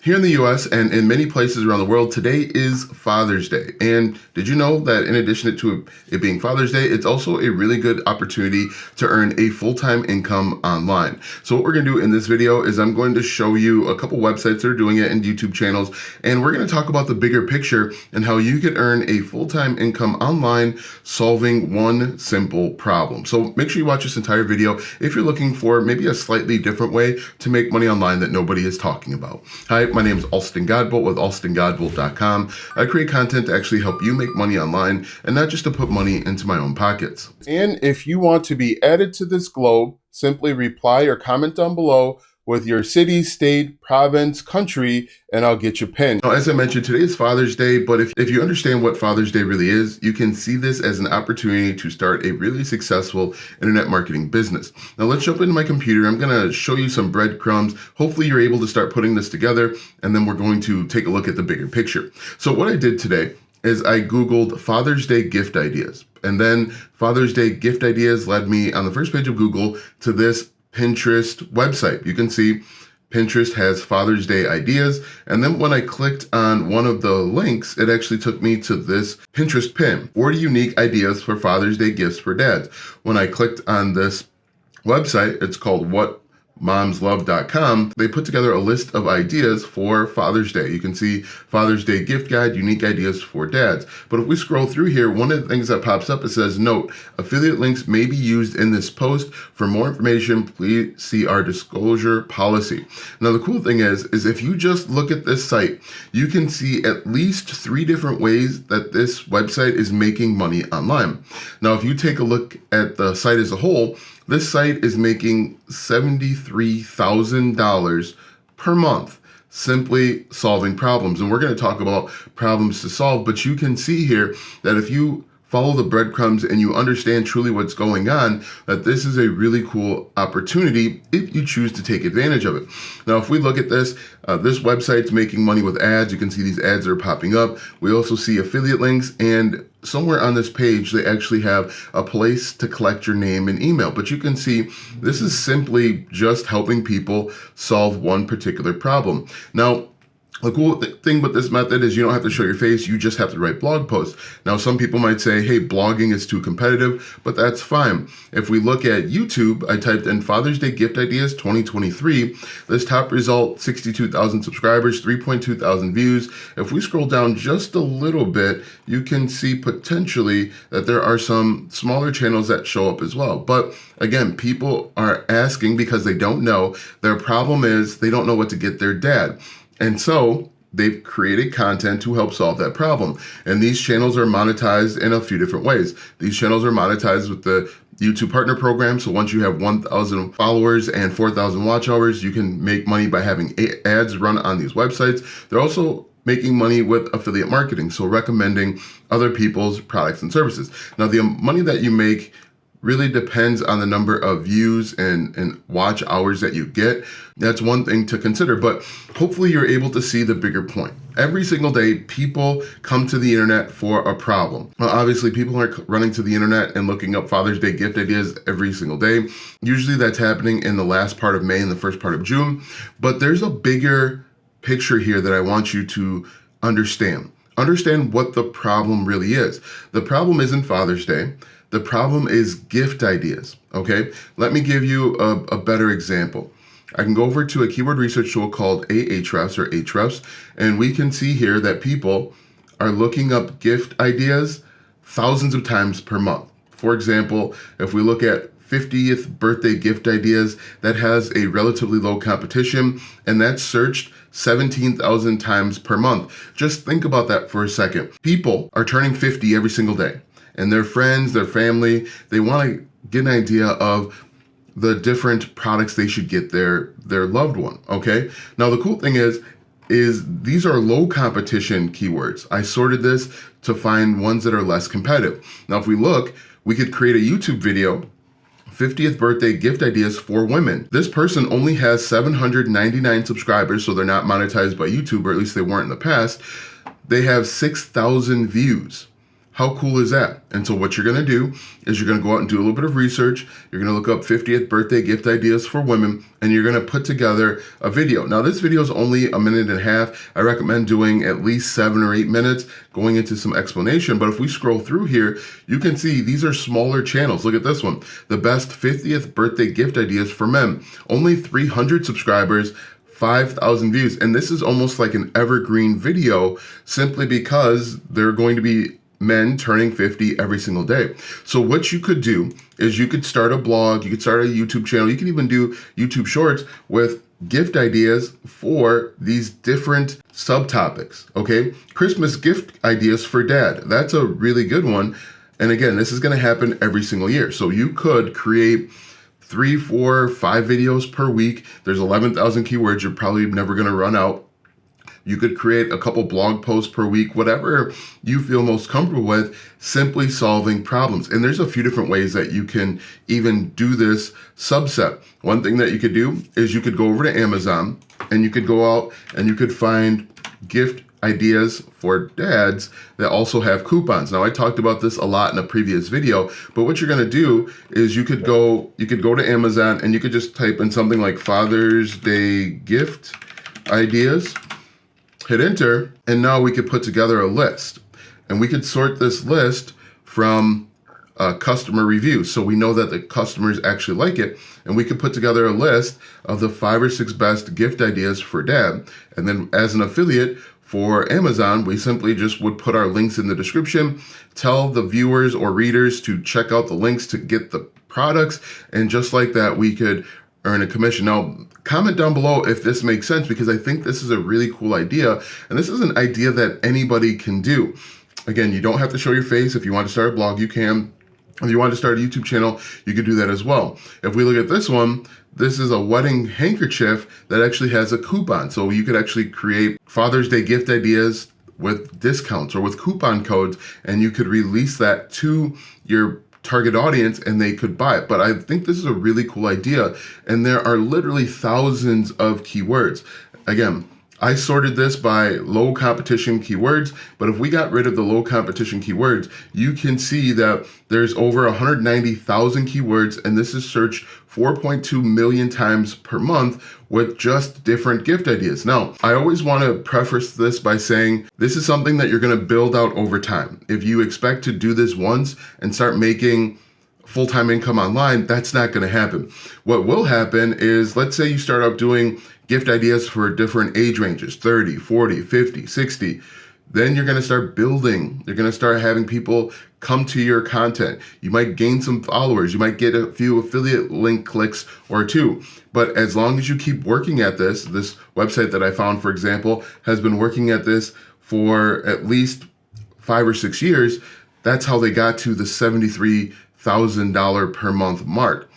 Here in the US and in many places around the world, today is Father's Day. And did you know that in addition to it being Father's Day, it's also a really good opportunity to earn a full-time income online. So what we're gonna do in this video is I'm going to show you a couple websites that are doing it and YouTube channels, and we're gonna talk about the bigger picture and how you can earn a full-time income online solving one simple problem. So make sure you watch this entire video if you're looking for maybe a slightly different way to make money online that nobody is talking about. Hi, my name is Alston Godbolt with alstongodbolt.com. I create content to actually help you make money online and not just to put money into my own pockets. And if you want to be added to this globe, simply reply or comment down below with your city, state, province, country, and I'll get you pinned. Now, as I mentioned, today is Father's Day, but if you understand what Father's Day really is, you can see this as an opportunity to start a really successful internet marketing business. Now, let's jump into my computer. I'm gonna show you some breadcrumbs. Hopefully you're able to start putting this together, and then we're going to take a look at the bigger picture. So what I did today is I Googled Father's Day gift ideas, and then Father's Day gift ideas led me on the first page of Google to this Pinterest website. You can see Pinterest has Father's Day ideas. And then when I clicked on one of the links, it actually took me to this Pinterest pin, 40 unique ideas for Father's Day gifts for dads. When I clicked on this website, it's called whatmomslove.com. They put together a list of ideas for Father's Day. You can see Father's Day gift guide, unique ideas for dads. But if we scroll through here, one of the things that pops up, it says, note, affiliate links may be used in this post. For more information, please see our disclosure policy. Now, the cool thing is if you just look at this site, you can see at least 3 different ways that this website is making money online. Now, if you take a look at the site as a whole, this site is making $73,000 per month simply solving problems. And we're going to talk about problems to solve, but you can see here that if you follow the breadcrumbs and you understand truly what's going on, that this is a really cool opportunity if you choose to take advantage of it. Now, if we look at this, this website's making money with ads. You can see these ads that are popping up. We also see affiliate links, and somewhere on this page, they actually have a place to collect your name and email. But you can see this is simply just helping people solve one particular problem. Now, the cool thing with this method is you don't have to show your face, you just have to write blog posts. Now, some people might say, hey, blogging is too competitive, but that's fine. If we look at YouTube, I typed in Father's Day Gift Ideas 2023. This top result, 62,000 subscribers, 3.2 thousand views. If we scroll down just a little bit, you can see potentially that there are some smaller channels that show up as well. But again, people are asking because they don't know. Their problem is they don't know what to get their dad. And so they've created content to help solve that problem. And these channels are monetized in a few different ways. These channels are monetized with the YouTube Partner Program. So once you have 1,000 followers and 4,000 watch hours, you can make money by having ads run on these websites. They're also making money with affiliate marketing, so recommending other people's products and services. Now, the money that you make really depends on the number of views and watch hours that you get. That's one thing to consider, but hopefully you're able to see the bigger point. Every single day, people come to the internet for a problem. Well, obviously, people aren't running to the internet and looking up Father's Day gift ideas every single day. Usually that's happening in the last part of May and the first part of June, but there's a bigger picture here that I want you to understand. Understand what the problem really is. The problem isn't Father's Day. The problem is gift ideas, okay? Let me give you a better example. I can go over to a keyword research tool called Ahrefs or Ahrefs, and we can see here that people are looking up gift ideas thousands of times per month. For example, if we look at 50th birthday gift ideas, that has a relatively low competition, and that's searched 17,000 times per month. Just think about that for a second. People are turning 50 every single day. And their friends, their family, they want to get an idea of the different products they should get their loved one, okay? Now, the cool thing is these are low competition keywords. I sorted this to find ones that are less competitive. Now, if we look, we could create a YouTube video, 50th birthday gift ideas for women. This person only has 799 subscribers, so they're not monetized by YouTube, or at least they weren't in the past. They have 6,000 views. How cool is that? And so what you're going to do is you're going to go out and do a little bit of research. You're going to look up 50th birthday gift ideas for women, and you're going to put together a video. Now, this video is only a minute and a half. I recommend doing at least 7 or 8 minutes, going into some explanation. But if we scroll through here, you can see these are smaller channels. Look at this one. The best 50th birthday gift ideas for men. Only 300 subscribers, 5,000 views. And this is almost like an evergreen video simply because they're going to be men turning 50 every single day. So what you could do is you could start a blog, you could start a YouTube channel, you can even do YouTube shorts with gift ideas for these different subtopics, okay? Christmas gift ideas for dad. That's a really good one. And again, this is going to happen every single year. So you could create 3, 4, 5 videos per week. There's 11,000 keywords. You're probably never going to run out. You could create a couple blog posts per week, whatever you feel most comfortable with, simply solving problems. And there's a few different ways that you can even do this subset. One thing that you could do is you could go over to Amazon and you could go out and you could find gift ideas for dads that also have coupons. Now, I talked about this a lot in a previous video, but what you're going to do is you could go to Amazon and you could just type in something like Father's Day gift ideas. Hit enter, and now we could put together a list. And we could sort this list from customer reviews. So we know that the customers actually like it. And we could put together a list of the 5 or 6 best gift ideas for dad. And then as an affiliate for Amazon, we simply just would put our links in the description, tell the viewers or readers to check out the links to get the products. And just like that, we could earn a commission. Now, comment down below if this makes sense, because I think this is a really cool idea. And this is an idea that anybody can do. Again, you don't have to show your face. If you want to start a blog, you can. If you want to start a YouTube channel, you could do that as well. If we look at this one, this is a wedding handkerchief that actually has a coupon. So you could actually create Father's Day gift ideas with discounts or with coupon codes, and you could release that to your target audience and they could buy it. But I think this is a really cool idea, and there are literally thousands of keywords. Again, I sorted this by low competition keywords, but if we got rid of the low competition keywords, you can see that there's over 190,000 keywords, and this is searched 4.2 million times per month with just different gift ideas. Now, I always want to preface this by saying this is something that you're going to build out over time. If you expect to do this once and start making full-time income online, that's not going to happen. What will happen is, let's say you start out doing gift ideas for different age ranges, 30, 40, 50, 60. Then you're going to start building. You're going to start having people come to your content. You might gain some followers. You might get a few affiliate link clicks or 2. But as long as you keep working at this website that I found, for example, has been working at this for at least 5 or 6 years. That's how they got to the $73,000 per month mark.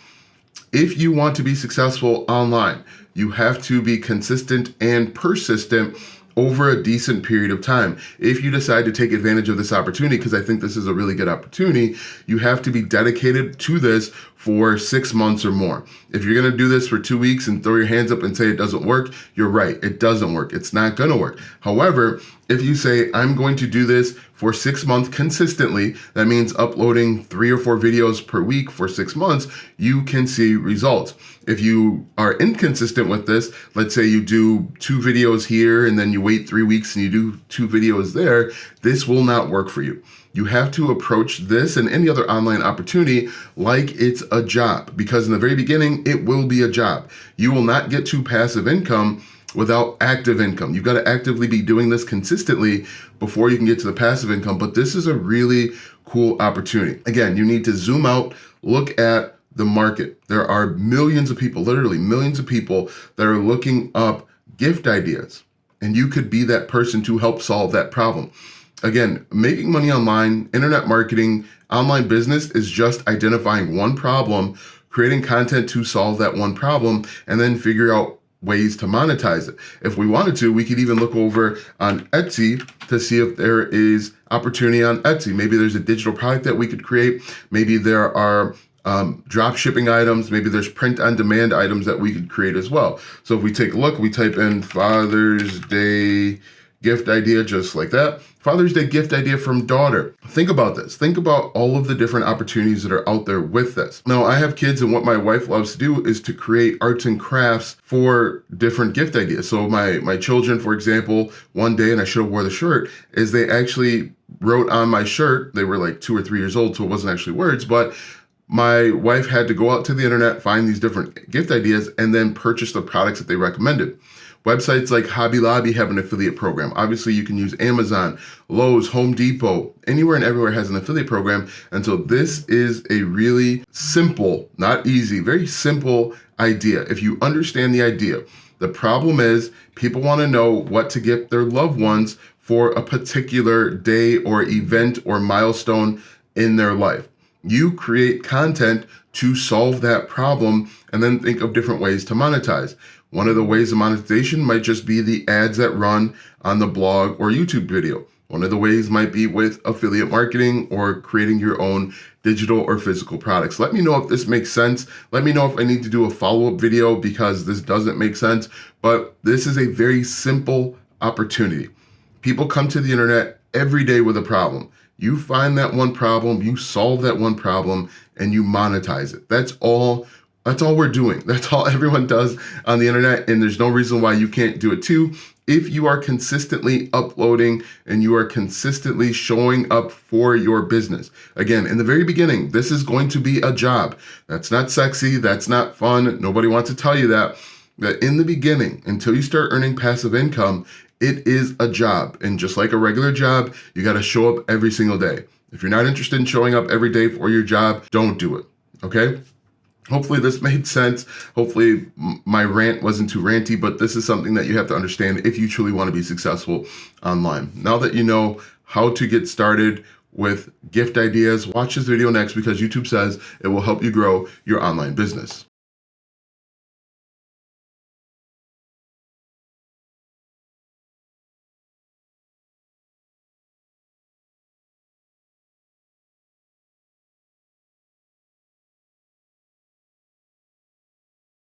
If you want to be successful online, you have to be consistent and persistent over a decent period of time. If you decide to take advantage of this opportunity, because I think this is a really good opportunity, you have to be dedicated to this for 6 months or more. If you're going to do this for 2 weeks and throw your hands up and say it doesn't work, you're right. It doesn't work. It's not going to work. However, if you say, I'm going to do this for 6 months consistently, that means uploading 3 or 4 videos per week for 6 months, you can see results. If you are inconsistent with this, let's say you do 2 videos here and then you wait 3 weeks and you do 2 videos there, this will not work for you. You have to approach this and any other online opportunity like it's a job, because in the very beginning, it will be a job. You will not get to passive income without active income. You've got to actively be doing this consistently before you can get to the passive income. But this is a really cool opportunity. Again, you need to zoom out, look at the market. There are millions of people, literally millions of people that are looking up gift ideas, and you could be that person to help solve that problem. Again, making money online, internet marketing, online business is just identifying one problem, creating content to solve that one problem, and then figure out ways to monetize it. If we wanted to, we could even look over on Etsy to see if there is opportunity on Etsy. Maybe there's a digital product that we could create. Maybe there are drop shipping items. Maybe there's print on demand items that we could create as well. So if we take a look, we type in Father's Day gift idea just like that. Father's Day gift idea from daughter. Think about this. Think about all of the different opportunities that are out there with this. Now, I have kids, and what my wife loves to do is to create arts and crafts for different gift ideas. So my children, for example, one day, and I should have wore the shirt, is they actually wrote on my shirt. They were like 2 or 3 years old, so it wasn't actually words, but my wife had to go out to the internet, find these different gift ideas, and then purchase the products that they recommended. Websites like Hobby Lobby have an affiliate program. Obviously, you can use Amazon, Lowe's, Home Depot, anywhere and everywhere has an affiliate program. And so this is a really simple, not easy, very simple idea. If you understand the idea, the problem is people want to know what to gift their loved ones for a particular day or event or milestone in their life. You create content to solve that problem and then think of different ways to monetize. One of the ways of monetization might just be the ads that run on the blog or YouTube video. One of the ways might be with affiliate marketing or creating your own digital or physical products. Let me know if this makes sense. Let me know if I need to do a follow-up video because this doesn't make sense. But this is a very simple opportunity. People come to the internet every day with a problem. You find that one problem, you solve that one problem, and you monetize it. That's all we're doing. That's all everyone does on the internet, and there's no reason why you can't do it too. If you are consistently uploading and you are consistently showing up for your business. Again, in the very beginning, this is going to be a job. That's not sexy. That's not fun. Nobody wants to tell you that in the beginning, until you start earning passive income, it is a job. And just like a regular job, you got to show up every single day. If you're not interested in showing up every day for your job, don't do it. Okay? Hopefully this made sense. Hopefully my rant wasn't too ranty, but this is something that you have to understand if you truly want to be successful online. Now that you know how to get started with gift ideas, watch this video next because YouTube says it will help you grow your online business.